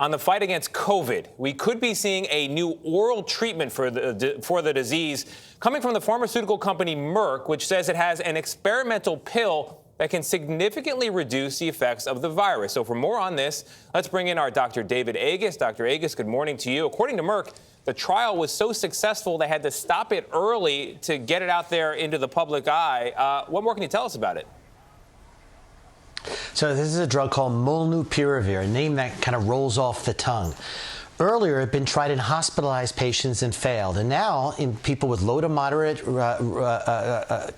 on the fight against COVID. We could be seeing a new oral treatment for the disease coming from the pharmaceutical company Merck, which says it has an experimental pill that can significantly reduce the effects of the virus. So for more on this, let's bring in our Dr. David Agus. Dr. Agus, good morning to you. According to Merck, the trial was so successful they had to stop it early to get it out there into the public eye. What more can you tell us about it? So this is a drug called molnupiravir, a name that kind of rolls off the tongue. Earlier, it had been tried in hospitalized patients and failed. And now, in people with low to moderate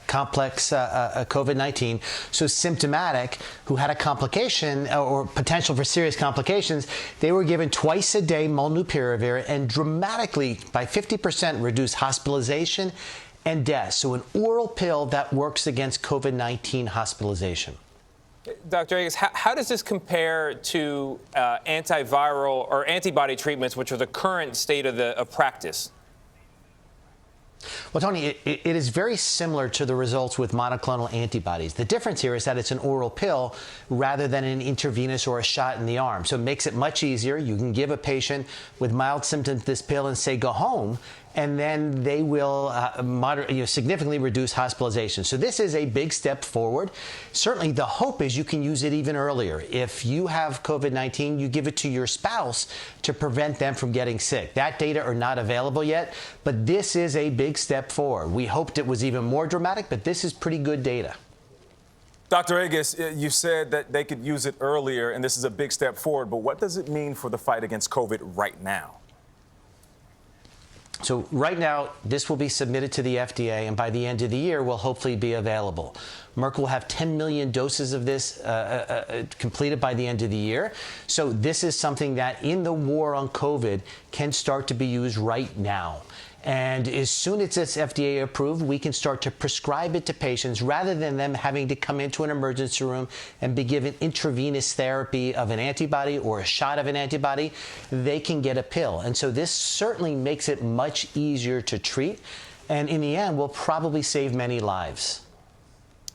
complex COVID-19, so symptomatic, who had a complication or potential for serious complications, they were given twice a day molnupiravir and dramatically, by 50%, reduced hospitalization and death. So an oral pill that works against COVID-19 hospitalization. Dr. Agus, how does this compare to antiviral or antibody treatments, which are the current state of practice? Well, Tony, it is very similar to the results with monoclonal antibodies. The difference here is that it's an oral pill rather than an intravenous or a shot in the arm. So it makes it much easier. You can give a patient with mild symptoms this pill and say, go home, and then they will significantly reduce hospitalization. So this is a big step forward. Certainly, the hope is you can use it even earlier. If you have COVID-19, you give it to your spouse to prevent them from getting sick. That data are not available yet, but this is a big step forward. We hoped it was even more dramatic, but this is pretty good data. Dr. Agus, you said that they could use it earlier, and this is a big step forward, but what does it mean for the fight against COVID right now? So right now, this will be submitted to the FDA, and by the end of the year, will hopefully be available. Merck will have 10 million doses of this completed by the end of the year. So this is something that, in the war on COVID, can start to be used right now. And as soon as it's FDA approved, we can start to prescribe it to patients rather than them having to come into an emergency room and be given intravenous therapy of an antibody or a shot of an antibody. They can get a pill. And so this certainly makes it much easier to treat. And in the end, will probably save many lives.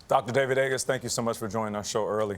Dr. David Agus, thank you so much for joining our show early.